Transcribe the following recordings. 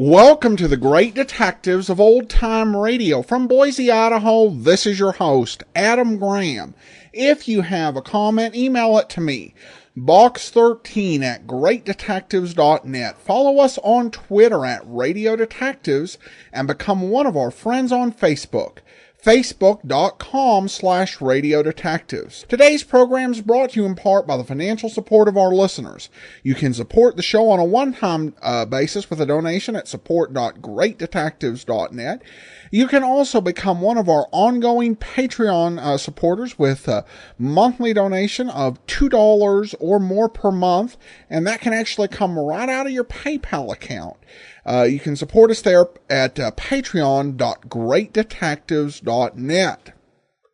Welcome to the Great Detectives of Old Time Radio. From Boise, Idaho, this is your host, Adam Graham. If you have a comment, email it to me, box13 at greatdetectives.net. Follow us on Twitter at Radio Detectives and become one of our friends on Facebook. Facebook.com/Radio Detectives. Today's program is brought to you in part by the financial support of our listeners. You can support the show on a one-time basis with a donation at support.greatdetectives.net. You can also become one of our ongoing Patreon supporters with a monthly donation of $2 or more per month, and that can actually come right out of your PayPal account. You can support us there at patreon.greatdetectives.net.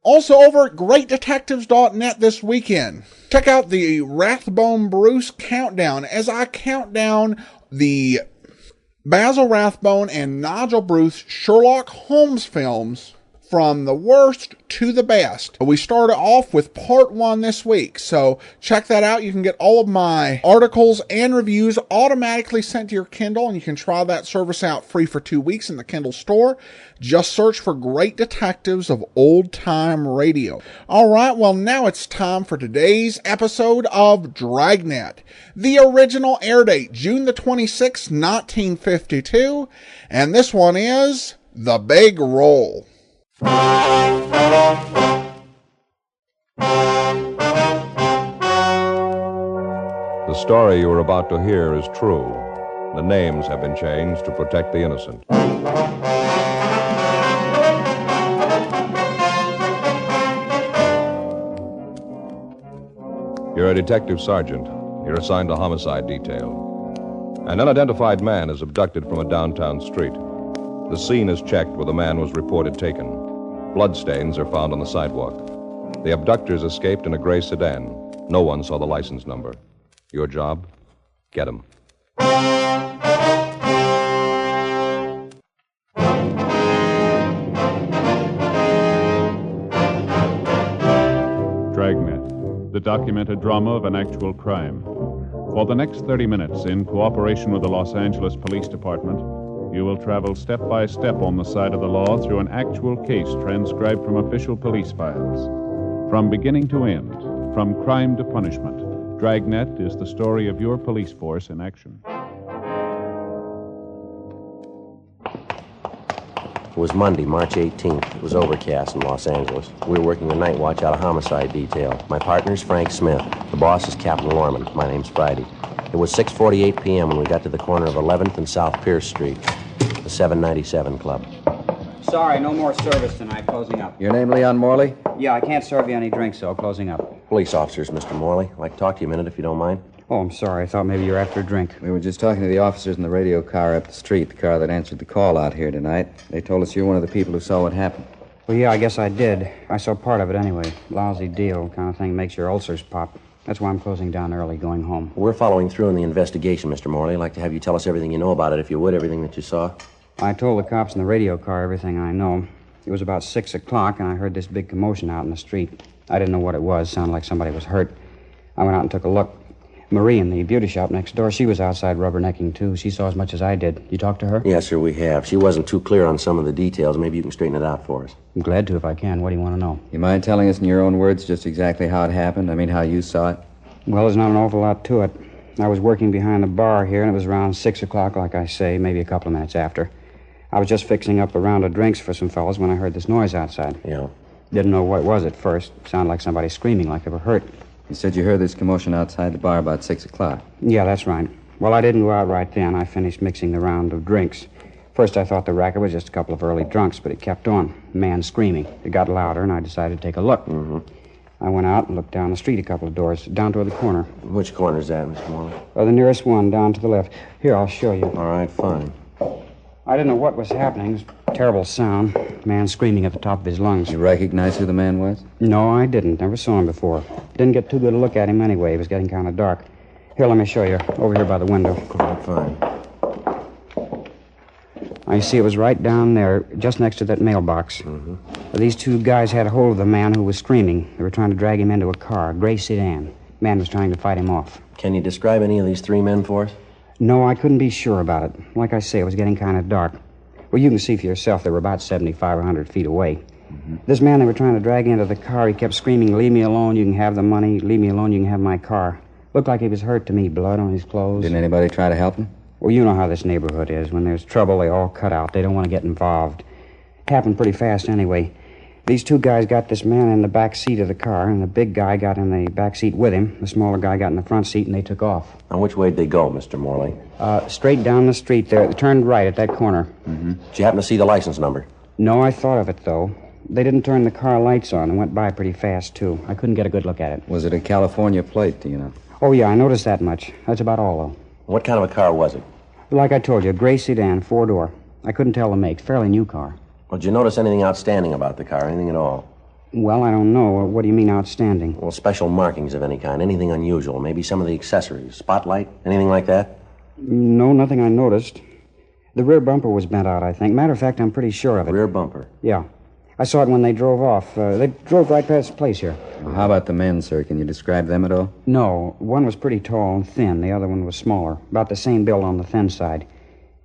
Also over at greatdetectives.net this weekend, check out the Rathbone Bruce Countdown as I count down the Basil Rathbone and Nigel Bruce Sherlock Holmes films from the worst to the best. We started off with part 1 this week, so check that out. You can get all of my articles and reviews automatically sent to your Kindle, and you can try that service out free for 2 weeks in the Kindle store. Just search for Great Detectives of Old Time Radio. Alright, well now it's time for today's episode of Dragnet. The original air date, June the 26th, 1952, and this one is The Big Roll. The story you are about to hear is true. The names have been changed to protect the innocent. You're a detective sergeant. You're assigned to homicide detail. An unidentified man is abducted from a downtown street. The scene is checked where the man was reported taken. Bloodstains are found on the sidewalk. The abductors escaped in a gray sedan. No one saw the license number. Your job? Get him. Dragnet, the documented drama of an actual crime. For the next 30 minutes, in cooperation with the Los Angeles Police Department, you will travel step by step on the side of the law through an actual case transcribed from official police files. From beginning to end, from crime to punishment, Dragnet is the story of your police force in action. It was Monday, March 18th. It was overcast in Los Angeles. We were working the night watch out of homicide detail. My partner's Frank Smith. The boss is Captain Lorman. My name's Friday. It was 6:48 p.m. when we got to the corner of 11th and South Pierce Street, the 797 Club. Sorry, no more service tonight. Closing up. Your name Leon Morley? Yeah, I can't serve you any drinks, so closing up. Police officers, Mr. Morley. I'd like to talk to you a minute, if you don't mind. Oh, I'm sorry. I thought maybe you were after a drink. We were just talking to the officers in the radio car up the street, the car that answered the call out here tonight. They told us you're one of the people who saw what happened. Well, yeah, I guess I did. I saw part of it anyway. Lousy deal. Kind of thing makes your ulcers pop. That's why I'm closing down early, going home. We're following through in the investigation, Mr. Morley. I'd like to have you tell us everything you know about it, if you would, everything that you saw. I told the cops in the radio car everything I know. It was about 6 o'clock, and I heard this big commotion out in the street. I didn't know what it was. Sounded like somebody was hurt. I went out and took a look. Marie in the beauty shop next door, she was outside rubbernecking, too. She saw as much as I did. You talked to her? Yes, sir, we have. She wasn't too clear on some of the details. Maybe you can straighten it out for us. I'm glad to if I can. What do you want to know? You mind telling us in your own words just exactly how it happened? I mean, how you saw it? Well, there's not an awful lot to it. I was working behind the bar here, and it was around 6 o'clock, like I say, maybe a couple of minutes after. I was just fixing up a round of drinks for some fellas when I heard this noise outside. Yeah. Didn't know what it was at first. It sounded like somebody screaming, like they were hurt. You said you heard this commotion outside the bar about 6 o'clock. Yeah, that's right. Well, I didn't go out right then. I finished mixing the round of drinks. First, I thought the racket was just a couple of early drunks, but it kept on. Man screaming. It got louder, and I decided to take a look. Mm-hmm. I went out and looked down the street a couple of doors, down toward the corner. Which corner is that, Mr. Morley? The nearest one, down to the left. Here, I'll show you. All right, fine. I didn't know what was happening. It was a terrible sound. Man screaming at the top of his lungs. You recognize who the man was? No, I didn't. Never saw him before. Didn't get too good a look at him anyway. It was getting kind of dark. Here, let me show you. Over here by the window. All right, fine. I see it was right down there, just next to that mailbox. Mm-hmm. These two guys had a hold of the man who was screaming. They were trying to drag him into a car, a gray sedan. Man was trying to fight him off. Can you describe any of these three men for us? No, I couldn't be sure about it. Like I say, it was getting kind of dark. Well, you can see for yourself they were about 75 or 100 feet away. Mm-hmm. This man they were trying to drag into the car, he kept screaming, "Leave me alone, you can have the money. Leave me alone, you can have my car." Looked like he was hurt to me, blood on his clothes. Didn't anybody try to help him? Well, you know how this neighborhood is. When there's trouble, they all cut out. They don't want to get involved. Happened pretty fast anyway. These two guys got this man in the back seat of the car, and the big guy got in the back seat with him. The smaller guy got in the front seat, and they took off. Now, which way did they go, Mr. Morley? Straight down the street there. They turned right at that corner. Mm-hmm. Did you happen to see the license number? No, I thought of it, though. They didn't turn the car lights on and went by pretty fast, too. I couldn't get a good look at it. Was it a California plate, do you know? Oh, yeah, I noticed that much. That's about all, though. What kind of a car was it? Like I told you, a gray sedan, 4-door. I couldn't tell the make. Fairly new car. Well, did you notice anything outstanding about the car? Anything at all? Well, I don't know. What do you mean outstanding? Well, special markings of any kind. Anything unusual. Maybe some of the accessories. Spotlight? Anything like that? No, nothing I noticed. The rear bumper was bent out, I think. Matter of fact, I'm pretty sure of it. Rear bumper? Yeah. I saw it when they drove off. They drove right past the place here. Well, how about the men, sir? Can you describe them at all? No. One was pretty tall and thin. The other one was smaller. About the same build on the thin side.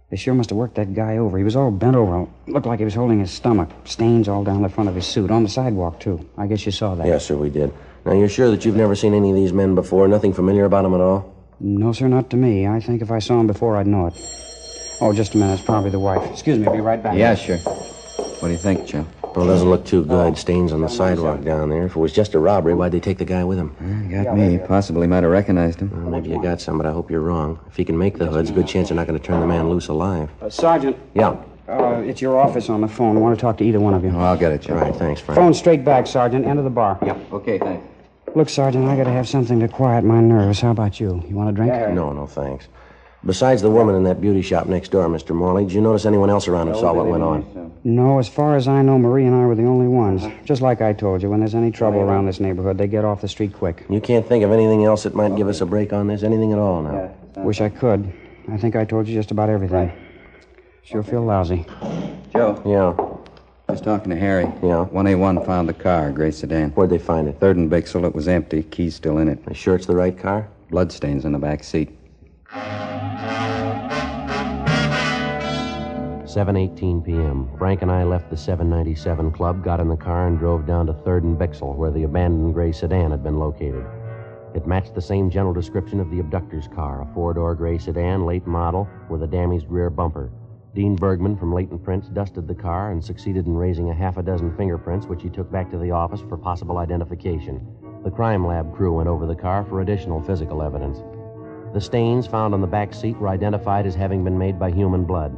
They sure must have worked that guy over. He was all bent over. Looked like he was holding his stomach. Stains all down the front of his suit. On the sidewalk, too. I guess you saw that. Yes, sir, we did. Now, you're sure that you've never seen any of these men before? Nothing familiar about them at all? No, sir, not to me. I think if I saw him before, I'd know it. Oh, just a minute. It's probably the wife. Excuse me, I'll be right back. Yeah, sure. What do you think, Joe? Well, it doesn't look too good. Stains on the sidewalk down there. If it was just a robbery, why'd they take the guy with them? Got me. Possibly might have recognized him. Well, maybe you got some, but I hope you're wrong. If he can make the hoods, good chance they're not going to turn the man loose alive. Sergeant. Yeah. It's your office on the phone. I want to talk to either one of you. Oh, I'll get it, Joe. All right, thanks, Frank. Phone straight back, Sergeant. End of the bar. Yep. Okay, thanks. Look, Sergeant, I got to have something to quiet my nerves. How about you? You want a drink? No, thanks. Besides the woman in that beauty shop next door, Mr. Morley, did you notice anyone else around who saw what went on? No, as far as I know, Marie and I were the only ones. Just like I told you, when there's any trouble around this neighborhood, they get off the street quick. You can't think of anything else that might give us a break on this? Anything at all now? Wish I could. I think I told you just about everything. Sure feel lousy. Joe. Yeah. I was talking to Harry. Yeah? 1A1 found the car, gray sedan. Where'd they find it? 3rd and Bixel. It was empty. Key's still in it. Are you sure it's the right car? Bloodstains in the back seat. 7:18 p.m. Frank and I left the 797 Club, got in the car, and drove down to 3rd and Bixel, where the abandoned gray sedan had been located. It matched the same general description of the abductor's car, a 4-door gray sedan, late model, with a damaged rear bumper. Dean Bergman from Leighton Prints dusted the car and succeeded in raising a half a dozen fingerprints, which he took back to the office for possible identification. The crime lab crew went over the car for additional physical evidence. The stains found on the back seat were identified as having been made by human blood.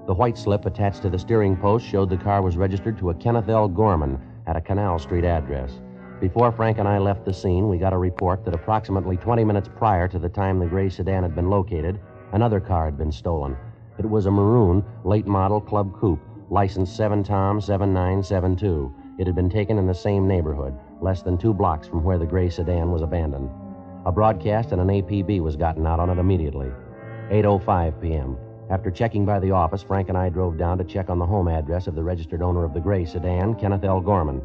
The white slip attached to the steering post showed the car was registered to a Kenneth L. Gorman at a Canal Street address. Before Frank and I left the scene, we got a report that approximately 20 minutes prior to the time the gray sedan had been located, another car had been stolen. It was a maroon, late-model Club Coupe, license 7-Tom 7972. It had been taken in the same neighborhood, less than 2 blocks from where the gray sedan was abandoned. A broadcast and an APB was gotten out on it immediately. 8:05 p.m. After checking by the office, Frank and I drove down to check on the home address of the registered owner of the gray sedan, Kenneth L. Gorman.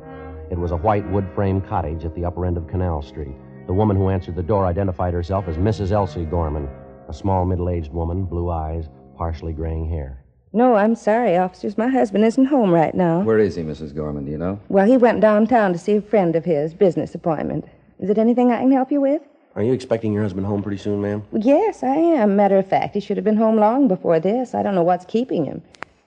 It was a white wood-frame cottage at the upper end of Canal Street. The woman who answered the door identified herself as Mrs. Elsie Gorman, a small middle-aged woman, blue eyes, partially graying hair. No, I'm sorry, officers. My husband isn't home right now. Where is he, Mrs. Gorman, do you know? Well, he went downtown to see a friend of his, business appointment. Is it anything I can help you with? Are you expecting your husband home pretty soon, ma'am? Yes, I am. Matter of fact, he should have been home long before this. I don't know what's keeping him.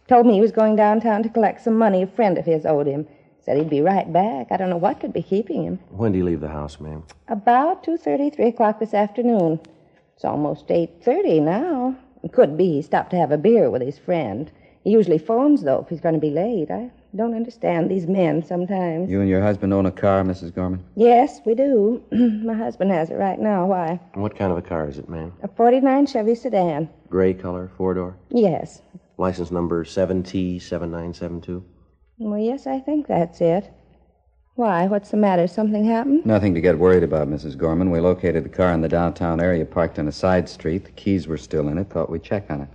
Told me he was going downtown to collect some money a friend of his owed him. Said he'd be right back. I don't know what could be keeping him. When do you leave the house, ma'am? About 2:30, 3 o'clock this afternoon. It's almost 8:30 now. It could be he stopped to have a beer with his friend. He usually phones, though, if he's going to be late. I don't understand these men sometimes. You and your husband own a car, Mrs. Gorman? Yes, we do. My husband has it right now. Why? What kind of a car is it, ma'am? A 49 Chevy sedan. Gray color, 4-door? Yes. License number 7T7972? Well, yes, I think that's it. Why? What's the matter? Something happened? Nothing to get worried about, Mrs. Gorman. We located the car in the downtown area, parked on a side street. The keys were still in it. Thought we'd check on it.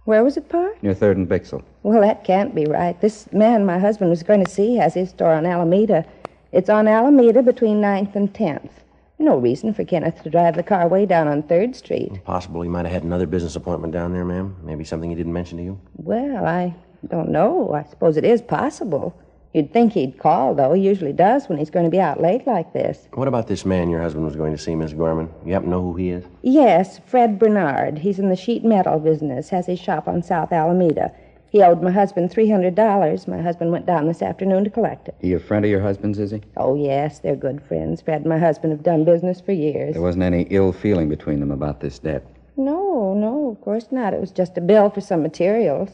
Where was it parked? Near 3rd and Bixel. Well, that can't be right. This man my husband was going to see has his store on Alameda. It's on Alameda between 9th and 10th. No reason for Kenneth to drive the car way down on 3rd Street. Possible he might have had another business appointment down there, ma'am. Maybe something he didn't mention to you. Well, I don't know. I suppose it is possible. You'd think he'd call, though. He usually does when he's going to be out late like this. What about this man your husband was going to see, Miss Gorman? You happen to know who he is? Yes, Fred Bernard. He's in the sheet metal business, has his shop on South Alameda. He owed my husband $300. My husband went down this afternoon to collect it. He a friend of your husband's, is he? Oh, yes, they're good friends. Fred and my husband have done business for years. There wasn't any ill feeling between them about this debt. No, of course not. It was just a bill for some materials.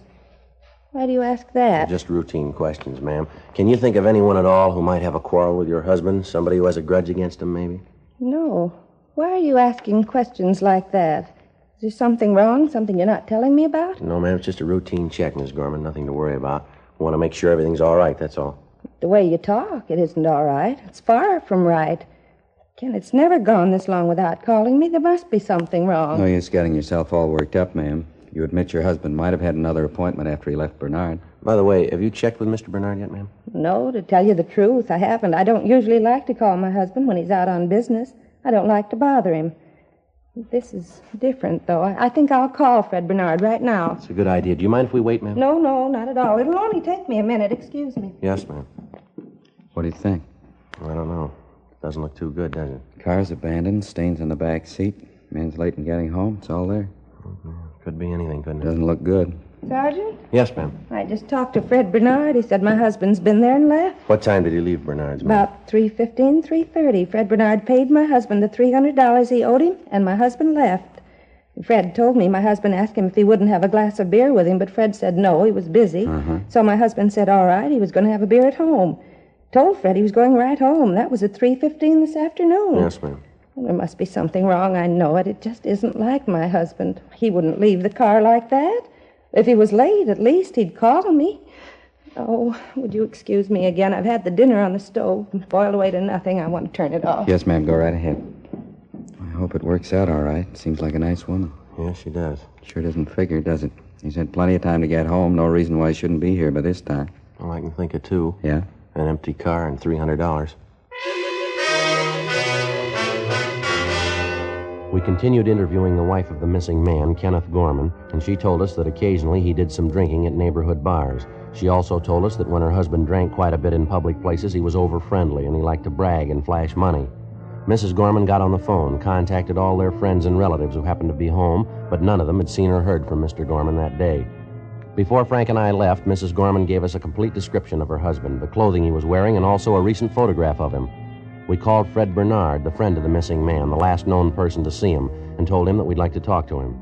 Why do you ask that? Just routine questions, ma'am. Can you think of anyone at all who might have a quarrel with your husband? Somebody who has a grudge against him, maybe? No. Why are you asking questions like that? Is there something wrong? Something you're not telling me about? No, ma'am, it's just a routine check, Miss Gorman. Nothing to worry about. We want to make sure everything's all right, that's all. The way you talk, it isn't all right. It's far from right. Ken, it's never gone this long without calling me. There must be something wrong. No use getting yourself all worked up, ma'am. You admit your husband might have had another appointment after he left Bernard. By the way, have you checked with Mr. Bernard yet, ma'am? No, to tell you the truth, I haven't. I don't usually like to call my husband when he's out on business. I don't like to bother him. This is different, though. I think I'll call Fred Bernard right now. It's a good idea. Do you mind if we wait, ma'am? No, not at all. It'll only take me a minute. Excuse me. Yes, ma'am. What do you think? I don't know. Doesn't look too good, does it? Car's abandoned, stains in the back seat. Man's late in getting home. It's all there. Could be anything, couldn't it? Doesn't look good. Sergeant? Yes, ma'am. I just talked to Fred Bernard. He said my husband's been there and left. What time did he leave Bernard's, ma'am? About 3:15, 3:30. Fred Bernard paid my husband the $300 he owed him, and my husband left. Fred told me my husband asked him if he wouldn't have a glass of beer with him, but Fred said no, he was busy. So my husband said all right, he was going to have a beer at home. Told Fred he was going right home. That was at 3:15 this afternoon. Yes, ma'am. Well, there must be something wrong, I know it. It just isn't like my husband. He wouldn't leave the car like that. If he was late, at least he'd call me. Oh, would you excuse me again? I've had the dinner on the stove and boiled away to nothing. I want to turn it off. Yes, ma'am, go right ahead. I hope it works out all right. Seems like a nice woman. Yes, she does. Sure doesn't figure, does it? He's had plenty of time to get home. No reason why he shouldn't be here by this time. Well, I can think of two. Yeah? An empty car and $300. We continued interviewing the wife of the missing man, Kenneth Gorman, and she told us that occasionally he did some drinking at neighborhood bars. She also told us that when her husband drank quite a bit in public places, he was over-friendly and he liked to brag and flash money. Mrs. Gorman got on the phone, contacted all their friends and relatives who happened to be home, but none of them had seen or heard from Mr. Gorman that day. Before Frank and I left, Mrs. Gorman gave us a complete description of her husband, the clothing he was wearing, and also a recent photograph of him. We called Fred Bernard, the friend of the missing man, the last known person to see him, and told him that we'd like to talk to him.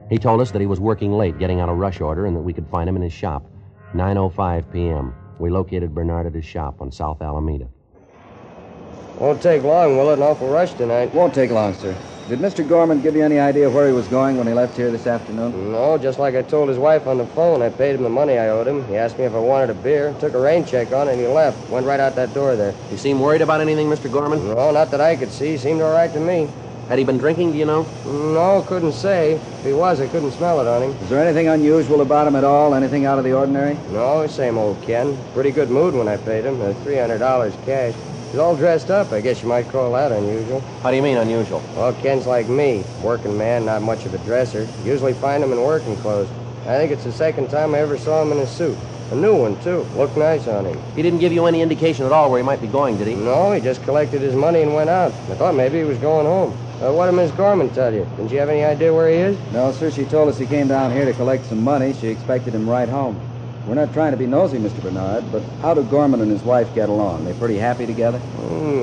He told us that he was working late, getting out a rush order, and that we could find him in his shop. 9:05 p.m. We located Bernard at his shop on South Alameda. Won't take long, will it? An awful rush tonight. Won't take long, sir. Did Mr. Gorman give you any idea where he was going when he left here this afternoon? No, just like I told his wife on the phone. I paid him the money I owed him. He asked me if I wanted a beer, took a rain check on it, and he left. Went right out that door there. You seem worried about anything, Mr. Gorman? No, not that I could see. Seemed all right to me. Had he been drinking, do you know? No, couldn't say. If he was, I couldn't smell it on him. Is there anything unusual about him at all? Anything out of the ordinary? No, same old Ken. Pretty good mood when I paid him. $300 cash. He's all dressed up. I guess you might call that unusual. How do you mean, unusual? Well, Ken's like me. Working man, not much of a dresser. Usually find him in working clothes. I think it's the second time I ever saw him in a suit. A new one, too. Looked nice on him. He didn't give you any indication at all where he might be going, did he? No, he just collected his money and went out. I thought maybe he was going home. What did Miss Gorman tell you? Didn't you have any idea where he is? No, sir. She told us he came down here to collect some money. She expected him right home. We're not trying to be nosy, Mr. Bernard, but how do Gorman and his wife get along? They pretty happy together?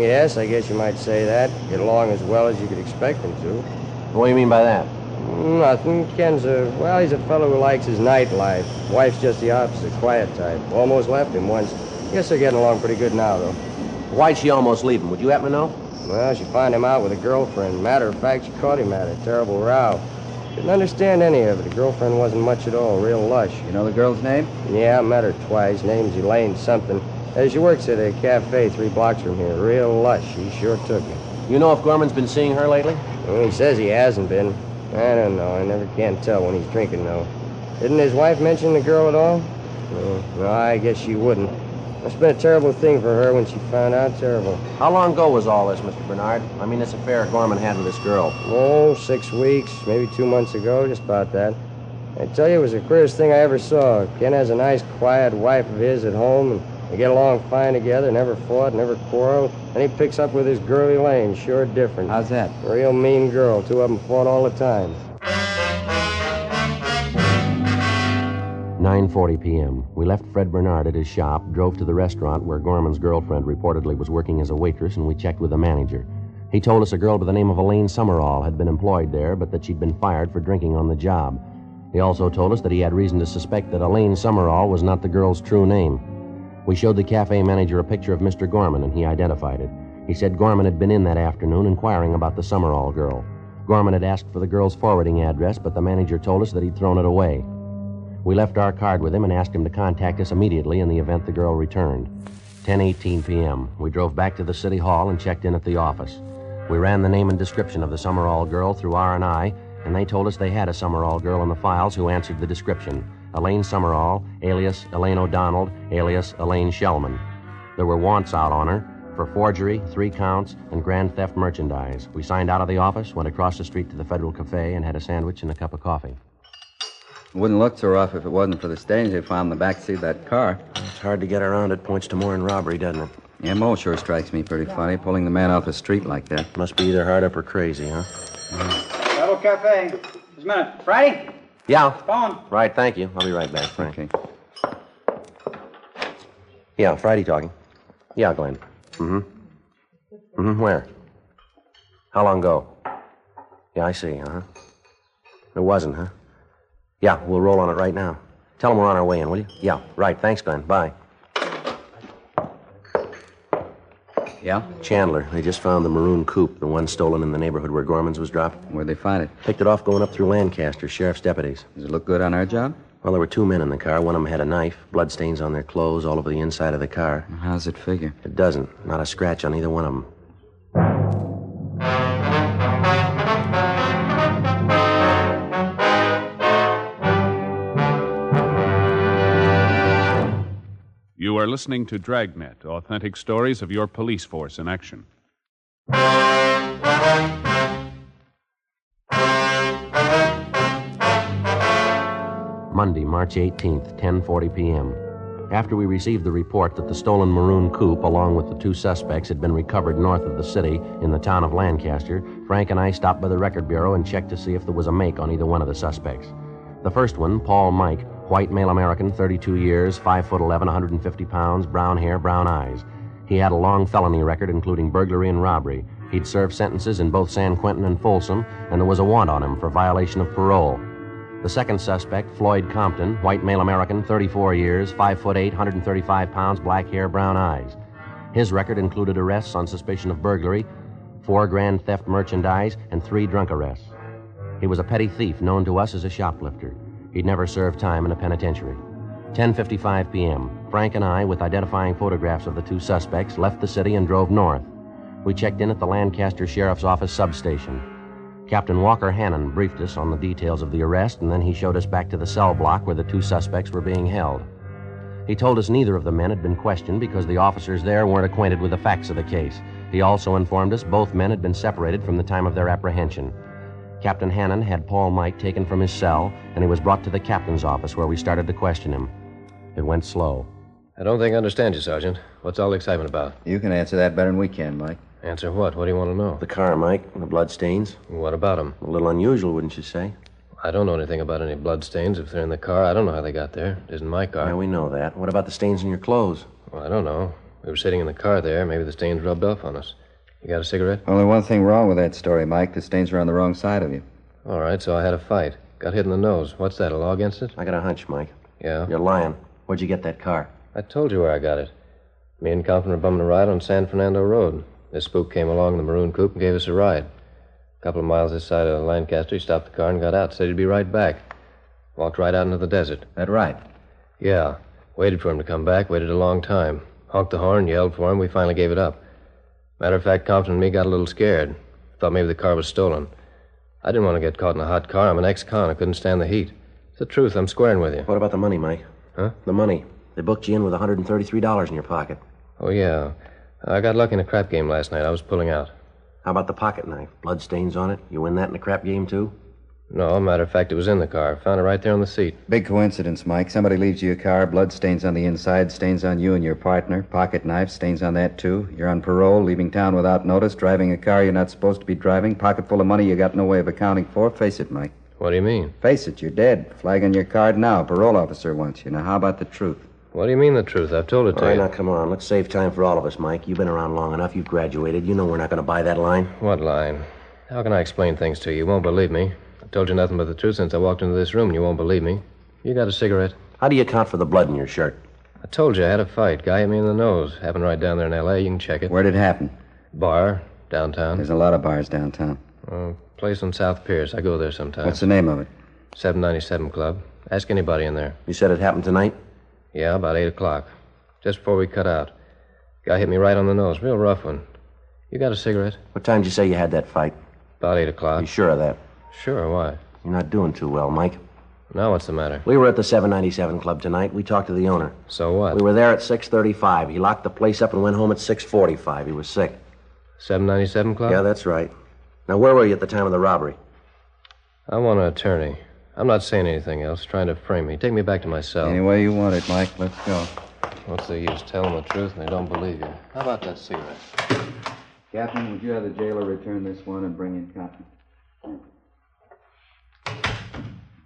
Yes, I guess you might say that. Get along as well as you could expect them to. What do you mean by that? Nothing. Ken's he's a fellow who likes his nightlife. Wife's just the opposite, quiet type. Almost left him once. Guess they're getting along pretty good now, though. Why'd she almost leave him? Would you happen to know? Well, she found him out with a girlfriend. Matter of fact, she caught him at a terrible row. Didn't understand any of it. The girlfriend wasn't much at all, real lush. You know the girl's name? Yeah, I met her twice. Name's Elaine something. She works at a cafe 3 blocks from here. Real lush. She sure took me. You know if Gorman's been seeing her lately? Well, he says he hasn't been. I don't know. I never can tell when he's drinking, though. Didn't his wife mention the girl at all? No, I guess she wouldn't. It's been a terrible thing for her when she found out. Terrible. How long ago was all this, Mr. Bernard? I mean, this affair Gorman had with this girl. Oh, 6 weeks, maybe 2 months ago, just about that. I tell you, it was the queerest thing I ever saw. Ken has a nice, quiet wife of his at home, and they get along fine together, never fought, never quarreled. And he picks up with his girl Elaine, sure different. How's that? A real mean girl. Two of them fought all the time. 9:40 p.m. We left Fred Bernard at his shop, drove to the restaurant where Gorman's girlfriend reportedly was working as a waitress, and we checked with the manager. He told us a girl by the name of Elaine Summerall had been employed there, but that she'd been fired for drinking on the job. He also told us that he had reason to suspect that Elaine Summerall was not the girl's true name. We showed the cafe manager a picture of Mr. Gorman, and he identified it. He said Gorman had been in that afternoon inquiring about the Summerall girl. Gorman had asked for the girl's forwarding address, but the manager told us that he'd thrown it away. We left our card with him and asked him to contact us immediately in the event the girl returned. 10:18 p.m. We drove back to the city hall and checked in at the office. We ran the name and description of the Summerall girl through R&I, and they told us they had a Summerall girl in the files who answered the description. Elaine Summerall, alias Elaine O'Donnell, alias Elaine Shellman. There were wants out on her for forgery, 3 counts, and grand theft merchandise. We signed out of the office, went across the street to the Federal Cafe, and had a sandwich and a cup of coffee. Wouldn't look so rough if it wasn't for the stains they found in the backseat of that car. It's hard to get around it. Points to more than robbery, doesn't it? The M.O. sure strikes me pretty funny, pulling the man off the street like that. Must be either hard up or crazy, huh? Federal Cafe. Just a minute. Friday? Yeah. Phone. Right, thank you. I'll be right back, Frank. Okay. Yeah, Friday talking. Yeah, Glenn. Where? How long ago? Yeah, I see, uh-huh. It wasn't, huh? Yeah, we'll roll on it right now. Tell them we're on our way in, will you? Yeah, right. Thanks, Glenn. Bye. Yeah? Chandler. They just found the maroon coupe, the one stolen in the neighborhood where Gorman's was dropped. Where'd they find it? Picked it off going up through Lancaster, sheriff's deputies. Does it look good on our job? Well, there were 2 men in the car. One of them had a knife, bloodstains on their clothes all over the inside of the car. How's it figure? It doesn't. Not a scratch on either one of them. You are listening to Dragnet, authentic stories of your police force in action. Monday, March 18th, 10:40 p.m. After we received the report that the stolen maroon coupe, along with the 2 suspects, had been recovered north of the city in the town of Lancaster, Frank and I stopped by the record bureau and checked to see if there was a make on either one of the suspects. The first one, Paul Mike, white male American, 32 years, 5'11", 150 pounds, brown hair, brown eyes. He had a long felony record, including burglary and robbery. He'd served sentences in both San Quentin and Folsom, and there was a warrant on him for violation of parole. The second suspect, Floyd Compton, white male American, 34 years, 5'8", 135 pounds, black hair, brown eyes. His record included arrests on suspicion of burglary, 4 grand theft merchandise, and 3 drunk arrests. He was a petty thief known to us as a shoplifter. He'd never served time in a penitentiary. 10:55 p.m. Frank and I, with identifying photographs of the 2 suspects, left the city and drove north. We checked in at the Lancaster Sheriff's Office substation. Captain Walker Hannon briefed us on the details of the arrest, and then he showed us back to the cell block where the 2 suspects were being held. He told us neither of the men had been questioned because the officers there weren't acquainted with the facts of the case. He also informed us both men had been separated from the time of their apprehension. Captain Hannon had Paul Mike taken from his cell, and he was brought to the captain's office where we started to question him. It went slow. I don't think I understand you, Sergeant. What's all the excitement about? You can answer that better than we can, Mike. Answer what? What do you want to know? The car, Mike, and the bloodstains. What about them? A little unusual, wouldn't you say? I don't know anything about any bloodstains. If they're in the car, I don't know how they got there. It isn't my car. Yeah, we know that. What about the stains in your clothes? Well, I don't know. We were sitting in the car there. Maybe the stains rubbed off on us. You got a cigarette? Only one thing wrong with that story, Mike. The stains are on the wrong side of you. All right, so I had a fight. Got hit in the nose. What's that, a law against it? I got a hunch, Mike. Yeah? You're lying. Where'd you get that car? I told you where I got it. Me and Compton were bumming a ride on San Fernando Road. This spook came along in the maroon coupe and gave us a ride. A couple of miles this side of Lancaster, he stopped the car and got out. Said he'd be right back. Walked right out into the desert. That right? Yeah. Waited for him to come back. Waited a long time. Honked the horn, yelled for him. We finally gave it up. Matter of fact, Compton and me got a little scared. Thought maybe the car was stolen. I didn't want to get caught in a hot car. I'm an ex-con. I couldn't stand the heat. It's the truth. I'm squaring with you. What about the money, Mike? Huh? The money. They booked you in with $133 in your pocket. Oh, yeah. I got lucky in a crap game last night. I was pulling out. How about the pocket knife? Blood stains on it? You win that in a crap game, too? No, matter of fact, it was in the car. Found it right there on the seat. Big coincidence, Mike. Somebody leaves you a car, blood stains on the inside, stains on you and your partner. Pocket knife, stains on that, too. You're on parole, leaving town without notice, driving a car you're not supposed to be driving, pocket full of money you got no way of accounting for. Face it, Mike. What do you mean? Face it, you're dead. Flag on your card now. Parole officer wants you. Now, how about the truth? What do you mean the truth? I've told it to All right, you. now, come on. Let's save time for all of us, Mike. You've been around long enough. You've graduated. You know we're not going to buy that line. What line? How can I explain things to you? You won't believe me. I've told you nothing but the truth since I walked into this room, and you won't believe me. You got a cigarette? How do you account for the blood in your shirt? I told you I had a fight. Guy hit me in the nose. Happened right down there in L.A. You can check it. Where did it happen? Bar, downtown. There's a lot of bars downtown. Place on South Pierce. I go there sometimes. What's the name of it? 797 Club. Ask anybody in there. You said it happened tonight? Yeah, about 8 o'clock. Just before we cut out. Guy hit me right on the nose. Real rough one. You got a cigarette? What time did you say you had that fight? About 8 o'clock. You sure of that? Sure, why? You're not doing too well, Mike. Now what's the matter? We were at the 797 Club tonight. We talked to the owner. So what? We were there at 6:35. He locked the place up and went home at 6:45. He was sick. 797 Club? Yeah, that's right. Now, where were you at the time of the robbery? I want an attorney. I'm not saying anything else, trying to frame me. Take me back to my cell. Any way you want it, Mike. Let's go. What's the use? Tell them the truth and they don't believe you. How about that cigarette? Captain, would you have the jailer return this one and bring in copy?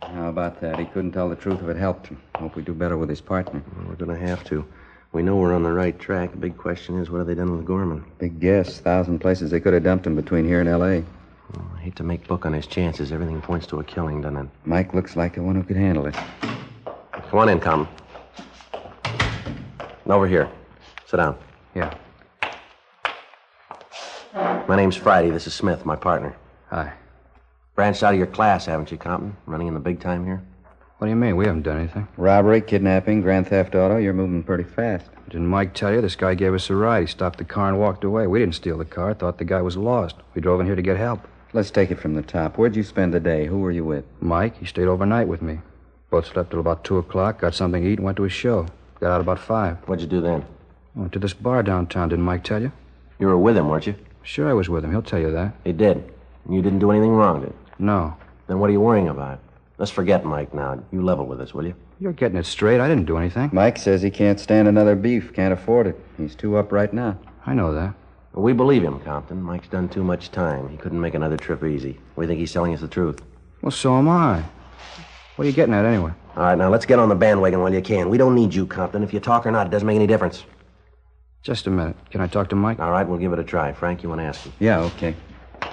How about that? He couldn't tell the truth if it helped him. Hope we do better with his partner. Well, we're going to have to. We know we're on the right track. The big question is, what have they done with Gorman? Big guess. 1,000 places they could have dumped him between here and L.A. Well, I hate to make book on his chances. Everything points to a killing, doesn't it? Mike looks like the one who could handle it. Come on in, Compton. Over here. Sit down. Yeah. My name's Friday. This is Smith, my partner. Hi. Branched out of your class, haven't you, Compton? Running in the big time here? What do you mean? We haven't done anything. Robbery, kidnapping, grand theft auto. You're moving pretty fast. Didn't Mike tell you? This guy gave us a ride. He stopped the car and walked away. We didn't steal the car. Thought the guy was lost. We drove in here to get help. Let's take it from the top. Where'd you spend the day? Who were you with? Mike, he stayed overnight with me. Both slept till about 2 o'clock, got something to eat, and went to his show. Got out about 5. What'd you do then? Went to this bar downtown. Didn't Mike tell you? You were with him, weren't you? Sure I was with him. He'll tell you that. He did. And you didn't do anything wrong, did you? No. Then what are you worrying about? Let's forget Mike now. You level with us, will you? You're getting it straight. I didn't do anything. Mike says he can't stand another beef. Can't afford it. He's too up right now. I know that. Well, we believe him, Compton. Mike's done too much time. He couldn't make another trip easy. We think he's telling us the truth. Well, so am I. What are you getting at anyway? All right, now let's get on the bandwagon while you can. We don't need you, Compton. If you talk or not, it doesn't make any difference. Just a minute. Can I talk to Mike? All right, we'll give it a try. Frank, you want to ask him? Yeah, okay.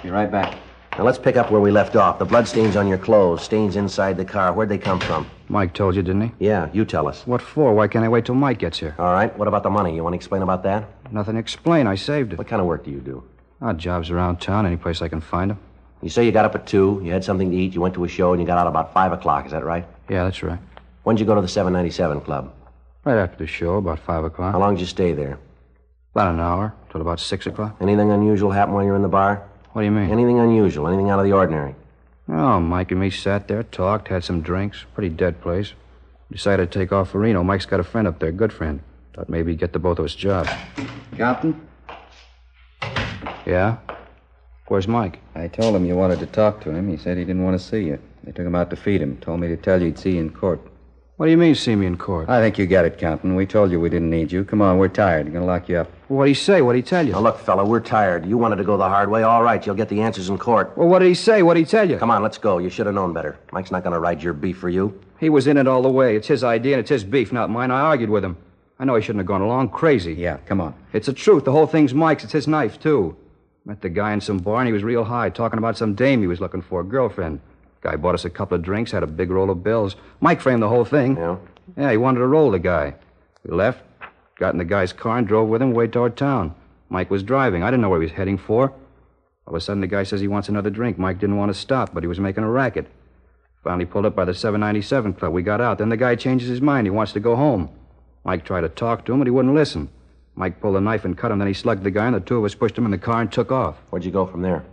Be right back. Now, let's pick up where we left off. The bloodstains on your clothes, stains inside the car. Where'd they come from? Mike told you, didn't he? Yeah, you tell us. What for? Why can't I wait till Mike gets here? All right, what about the money? You want to explain about that? Nothing to explain. I saved it. What kind of work do you do? Odd jobs around town, any place I can find them. You say you got up at 2, you had something to eat, you went to a show, and you got out about 5 o'clock. Is that right? Yeah, that's right. When'd you go to the 797 Club? Right after the show, about 5 o'clock. How long did you stay there? About an hour, till about 6 o'clock. Anything unusual happen while you were in the bar? What do you mean? Anything unusual, anything out of the ordinary? Oh, Mike and me sat there, talked, had some drinks. Pretty dead place. Decided to take off for Reno. Mike's got a friend up there, good friend. Thought maybe he'd get the both of us jobs. Captain? Yeah? Where's Mike? I told him you wanted to talk to him. He said he didn't want to see you. They took him out to feed him. Told me to tell you he'd see you in court. What do you mean, see me in court? I think you got it, Captain. We told you we didn't need you. Come on, we're tired. We're going to lock you up. What'd he say? What'd he tell you? Now, look, fella, we're tired. You wanted to go the hard way. All right, you'll get the answers in court. Well, what did he say? What'd he tell you? Come on, let's go. You should have known better. Mike's not going to ride your beef for you. He was in it all the way. It's his idea and it's his beef, not mine. I argued with him. I know he shouldn't have gone along. Crazy. Yeah, come on. It's the truth. The whole thing's Mike's. It's his knife, too. Met the guy in some bar and he was real high, talking about some dame he was looking for, a girlfriend. Guy bought us a couple of drinks, had a big roll of bills. Mike framed the whole thing. Yeah? Yeah, he wanted to roll the guy. We left, got in the guy's car and drove with him way toward town. Mike was driving. I didn't know where he was heading for. All of a sudden, the guy says he wants another drink. Mike didn't want to stop, but he was making a racket. Finally pulled up by the 797 Club. We got out. Then the guy changes his mind. He wants to go home. Mike tried to talk to him, but he wouldn't listen. Mike pulled a knife and cut him. Then he slugged the guy, and the two of us pushed him in the car and took off. Where'd you go from there?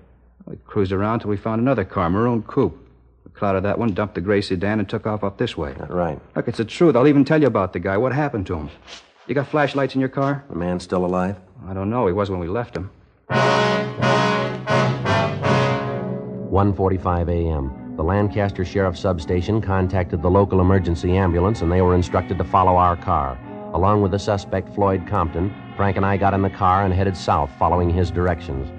We cruised around till we found another car, maroon coupe. We clouded that one, dumped the gray sedan, and took off up this way. Right. Look, it's the truth. I'll even tell you about the guy. What happened to him? You got flashlights in your car? The man's still alive? I don't know. He was when we left him. 1:45 a.m. The Lancaster Sheriff Substation contacted the local emergency ambulance, and they were instructed to follow our car. Along with the suspect, Floyd Compton, Frank and I got in the car and headed south, following his directions.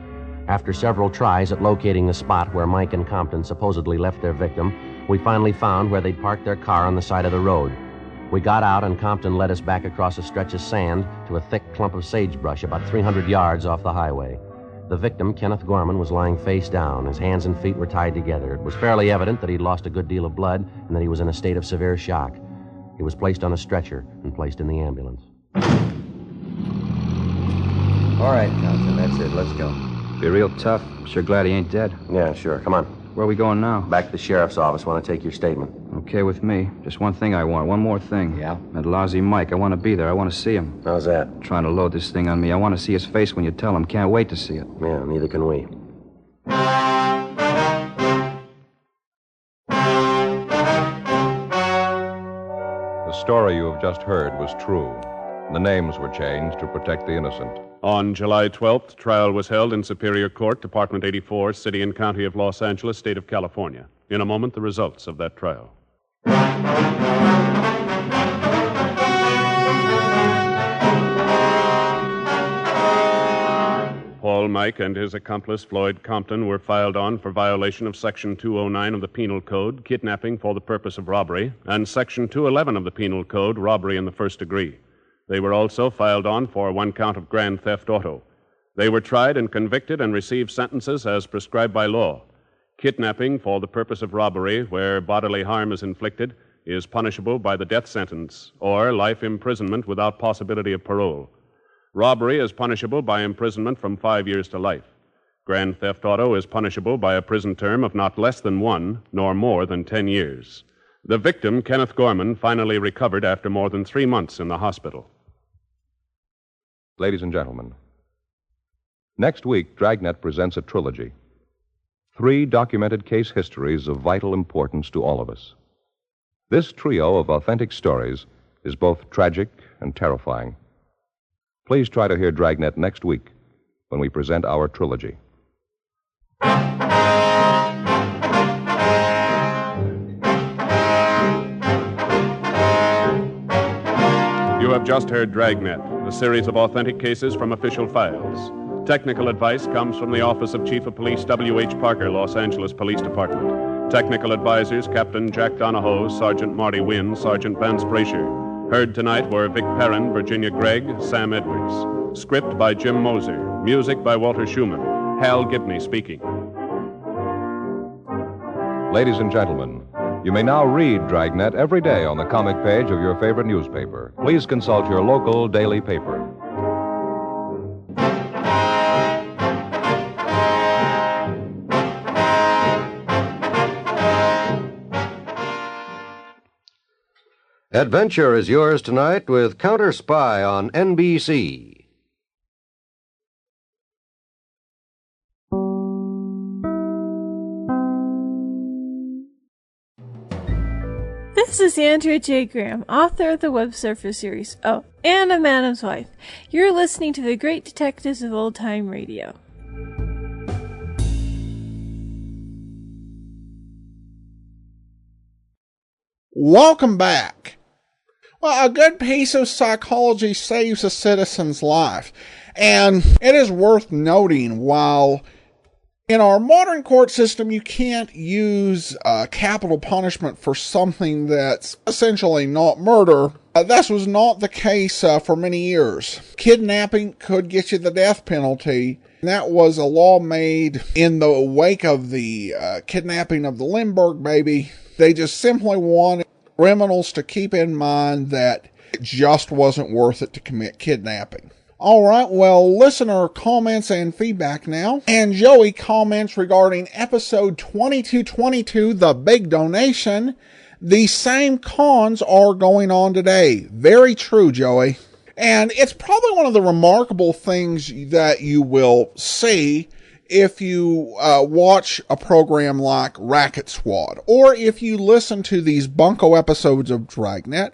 After several tries at locating the spot where Mike and Compton supposedly left their victim, we finally found where they'd parked their car on the side of the road. We got out, and Compton led us back across a stretch of sand to a thick clump of sagebrush about 300 yards off the highway. The victim, Kenneth Gorman, was lying face down. His hands and feet were tied together. It was fairly evident that he'd lost a good deal of blood and that he was in a state of severe shock. He was placed on a stretcher and placed in the ambulance. All right, Compton, that's it. Let's go. Be real tough. Sure glad he ain't dead. Yeah, sure. Come on. Where are we going now? Back to the sheriff's office. Want to take your statement. Okay with me. Just one thing I want. One more thing. Yeah? That lousy Mike. I want to be there. I want to see him. How's that? Trying to load this thing on me. I want to see his face when you tell him. Can't wait to see it. Yeah, neither can we. The story you have just heard was true. The names were changed to protect the innocent. On July 12th, trial was held in Superior Court, Department 84, City and County of Los Angeles, State of California. In a moment, the results of that trial. Paul Mike and his accomplice, Floyd Compton, were filed on for violation of Section 209 of the Penal Code, kidnapping for the purpose of robbery, and Section 211 of the Penal Code, robbery in the first degree. They were also filed on for one count of grand theft auto. They were tried and convicted and received sentences as prescribed by law. Kidnapping for the purpose of robbery, where bodily harm is inflicted, is punishable by the death sentence or life imprisonment without possibility of parole. Robbery is punishable by imprisonment from 5 years to life. Grand theft auto is punishable by a prison term of not less than 1 nor more than 10 years. The victim, Kenneth Gorman, finally recovered after more than 3 months in the hospital. Ladies and gentlemen, next week, Dragnet presents a trilogy. 3 documented case histories of vital importance to all of us. This trio of authentic stories is both tragic and terrifying. Please try to hear Dragnet next week when we present our trilogy. You have just heard Dragnet, a series of authentic cases from official files. Technical advice comes from the Office of Chief of Police W.H. Parker, Los Angeles Police Department. Technical advisors Captain Jack Donahoe, Sergeant Marty Wynn, Sergeant Vance Brasher. Heard tonight were Vic Perrin, Virginia Gregg, Sam Edwards. Script by Jim Moser. Music by Walter Schumann. Hal Gibney speaking. Ladies and gentlemen, you may now read Dragnet every day on the comic page of your favorite newspaper. Please consult your local daily paper. Adventure is yours tonight with Counter Spy on NBC. This is Andrea J. Graham, author of the Web Surfer series. Oh, and a Madam's Wife. You're listening to the Great Detectives of Old Time Radio. Welcome back. Well, a good piece of psychology saves a citizen's life. And it is worth noting, while in our modern court system, you can't use capital punishment for something that's essentially not murder. This was not the case for many years. Kidnapping could get you the death penalty. And that was a law made in the wake of the kidnapping of the Lindbergh baby. They just simply wanted criminals to keep in mind that it just wasn't worth it to commit kidnapping. All right, well, listener comments and feedback now. And Joey comments regarding episode 2222, The Big Donation. The same cons are going on today. Very true, Joey. And it's probably one of the remarkable things that you will see if you watch a program like Racket Squad, or if you listen to these bunko episodes of Dragnet,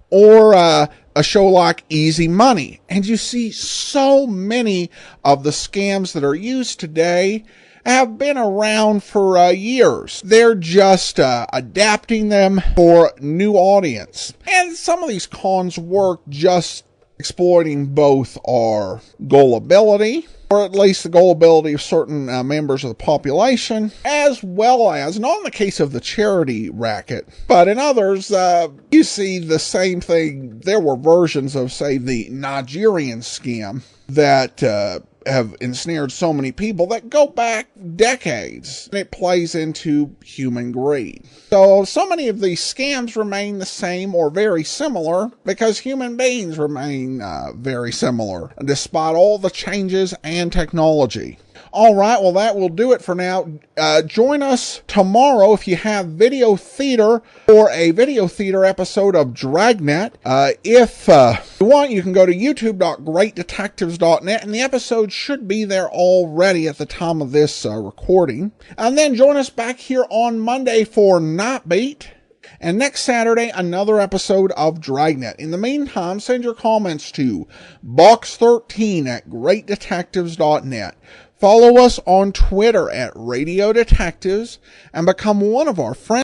or a show like Easy Money, and you see so many of the scams that are used today have been around for years. They're just adapting them for new audience. And some of these cons work just exploiting both our gullibility, or at least the gullibility of certain members of the population, as well as, not in the case of the charity racket, but in others, you see the same thing. There were versions of, say, the Nigerian scam that have ensnared so many people that go back decades. And it plays into human greed. So many of these scams remain the same or very similar because human beings remain very similar, despite all the changes and technology. All right, well, that will do it for now. Join us tomorrow if you have video theater for a video theater episode of Dragnet. If you want, you can go to youtube.greatdetectives.net, and the episode should be there already at the time of this recording. And then join us back here on Monday for Night Beat. And next Saturday, another episode of Dragnet. In the meantime, send your comments to box13@greatdetectives.net. Follow us on Twitter at Radio Detectives and become one of our friends.